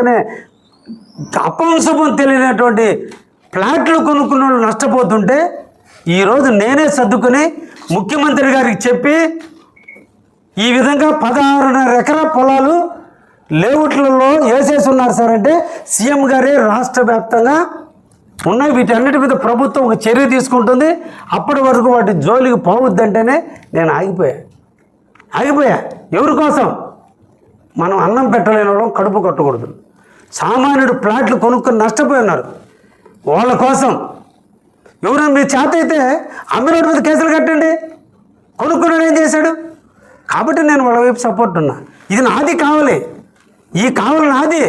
అనే అపంశుభం తెలియనటువంటి ఫ్లాట్లు కొనుక్కున్న వాళ్ళు నష్టపోతుంటే ఈరోజు నేనే సర్దుకుని ముఖ్యమంత్రి గారికి చెప్పి ఈ విధంగా 16.5 ఎకరా పొలాలు లేఅవుట్లలో వేసేసి ఉన్నారు సార్ అంటే సీఎం గారే రాష్ట్ర వ్యాప్తంగా ఉన్నాయి. వీటన్నిటి మీద ప్రభుత్వం ఒక చర్య తీసుకుంటుంది. అప్పటి వరకు వాటి జోలికి పోవద్దంటేనే నేను ఆగిపోయా. ఎవరి కోసం? మనం అన్నం పెట్టలేని వాళ్ళం కడుపు కొట్టకూడదు. సామాన్యుడు ప్లాట్లు కొనుక్కొని నష్టపోయి ఉన్నారు. వాళ్ళ కోసం ఎవరైనా మీ చేత అయితే అమ్మినోడి మీద కేసులు కట్టండి. కొనుక్కున్నాడు ఏం చేశాడు? కాబట్టి నేను వాళ్ళ వైపు సపోర్ట్ ఉన్నా. ఇది నాది కావాలి, ఈ కావాలి నాది.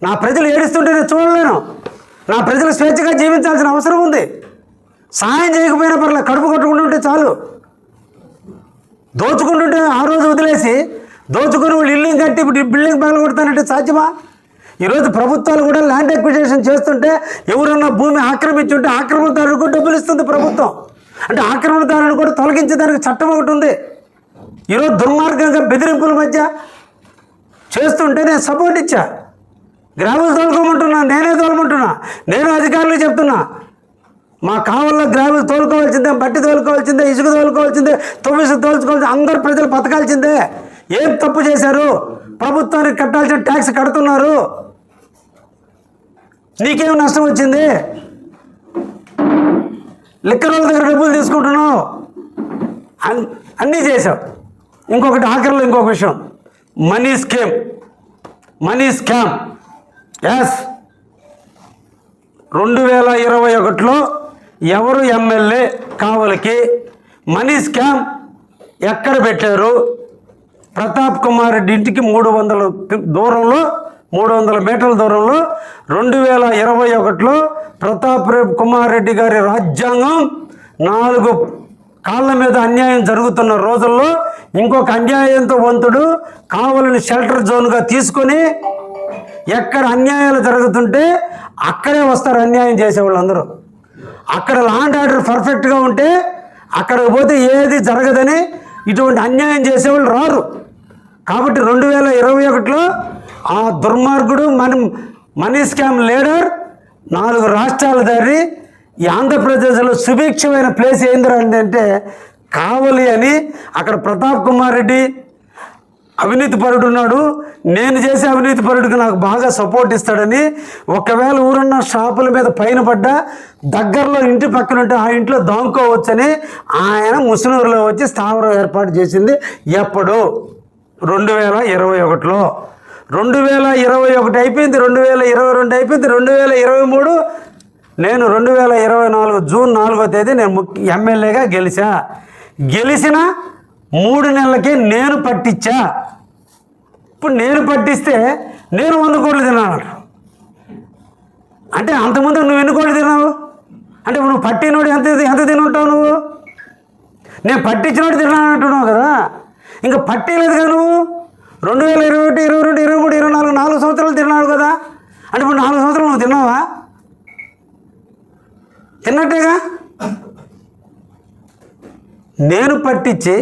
నా ప్రజలు ఏడుస్తుంటే నేను చూడలేను. నా ప్రజలు స్వేచ్ఛగా జీవించాల్సిన అవసరం ఉంది. సహాయం చేయకపోయినా పర్లేదు, కడుపు కొట్టుకుంటుంటే చాలు. దోచుకుంటుంటే ఆ రోజు వదిలేసి దోచుకుని వాళ్ళు ఇల్లు కట్టి బిల్డింగ్ పగల కొడతానంటే సాధ్యమా? ఈరోజు ప్రభుత్వాలు కూడా ల్యాండ్ అక్విజిషన్ చేస్తుంటే ఎవరన్నా భూమి ఆక్రమించుంటే ఆక్రమణదారులకు డబ్బులు ఇస్తుంది ప్రభుత్వం. అంటే ఆక్రమణదారులను కూడా తొలగించేదానికి చట్టం ఒకటి ఉంది. ఈరోజు దుర్మార్గంగా బెదిరింపుల మధ్య చేస్తుంటే నేను సపోర్ట్ ఇచ్చా. గ్రావెల్ తోలుకోమంటున్నా, నేనే తోలమంటున్నా. నేను అధికారులకు చెప్తున్నా, మా కావల్లో గ్రావెల్ తోలుకోవాల్సిందే, మట్టి తోలుకోవాల్సిందే, ఇసుక తోలుకోవాల్సిందే, తొమ్మిది తోలుకోవాల్సిందే. అందరు ప్రజలు బతకాల్సిందే. ఏం తప్పు చేశారు? ప్రభుత్వానికి కట్టాల్సిన ట్యాక్స్ కడుతున్నారు. నీకేం నష్టం వచ్చింది? లిక్కర్ వాళ్ళ దగ్గర డబ్బులు తీసుకుంటున్నావు, అన్నీ చేశావు. ఇంకొకటి ఆఖరిలో ఇంకొక విషయం, మనీ స్కామ్. ఎస్, 2021లో ఎవరు ఎమ్మెల్యే కావలికి మనీ స్కామ్ ఎక్కడ పెట్టారు? ప్రతాప్ కుమార్ రెడ్డి ఇంటికి 300 మీటర్ల దూరంలో 2021లో ప్రతాప్ కుమార్ రెడ్డి గారి రాజ్యాంగం 4 కాళ్ళ మీద అన్యాయం జరుగుతున్న రోజుల్లో ఇంకొక అన్యాయంతో వంతుడు కావలిని షెల్టర్ జోన్గా తీసుకొని ఎక్కడ అన్యాయాలు జరుగుతుంటే అక్కడే వస్తారు అన్యాయం చేసేవాళ్ళందరూ. అక్కడ లా అండ్ ఆర్డర్ పర్ఫెక్ట్గా ఉంటే అక్కడికి పోతే ఏది జరగదని ఇటువంటి అన్యాయం చేసేవాళ్ళు రారు. కాబట్టి 2021లో ఆ దుర్మార్గుడు మనీ స్కామ్ లీడర్ 4 రాష్ట్రాల దారి ఈ ఆంధ్రప్రదేశ్లో సుభిక్షమైన ప్లేస్ ఏందిరా అంటే కావలి అని. అక్కడ ప్రతాప్ కుమార్ రెడ్డి అవినీతి పరుడు ఉన్నాడు. నేను చేసే అవినీతి పరుడికి నాకు బాగా సపోర్ట్ ఇస్తాడని, ఒకవేళ ఊరున్న షాపుల మీద పైన పడ్డా దగ్గరలో ఇంటి పక్కన ఉంటే ఆ ఇంట్లో దాంకోవచ్చని ఆయన ముసునూరులో వచ్చి స్థావరం ఏర్పాటు చేసింది. ఎప్పుడు? 2021లో. 2021 అయిపోయింది, 2022 అయిపోయింది, 2023. నేను 2024 జూన్ 4వ తేదీ నేను ఎమ్మెల్యేగా గెలిచిన 3 నెలలకే నేను పట్టించా. ఇప్పుడు నేను పట్టిస్తే నేను 100 కోట్లు తిన్నాను అంటే అంతకుముందు నువ్వు ఎన్ని కోట్లు తిన్నావు? అంటే నువ్వు పట్టినోడు ఎంత తినుంటావు? నువ్వు నేను పట్టించినోడు తిన్నాను అంటున్నావు కదా. ఇంకా పట్టేలేదుగా నువ్వు. 2021, 22, 23, 24 4 సంవత్సరాలు తిన్నాడు కదా. అంటే ఇప్పుడు 4 సంవత్సరాలు నువ్వు తిన్నావా? తిన్నట్టేగా. నేను పట్టించి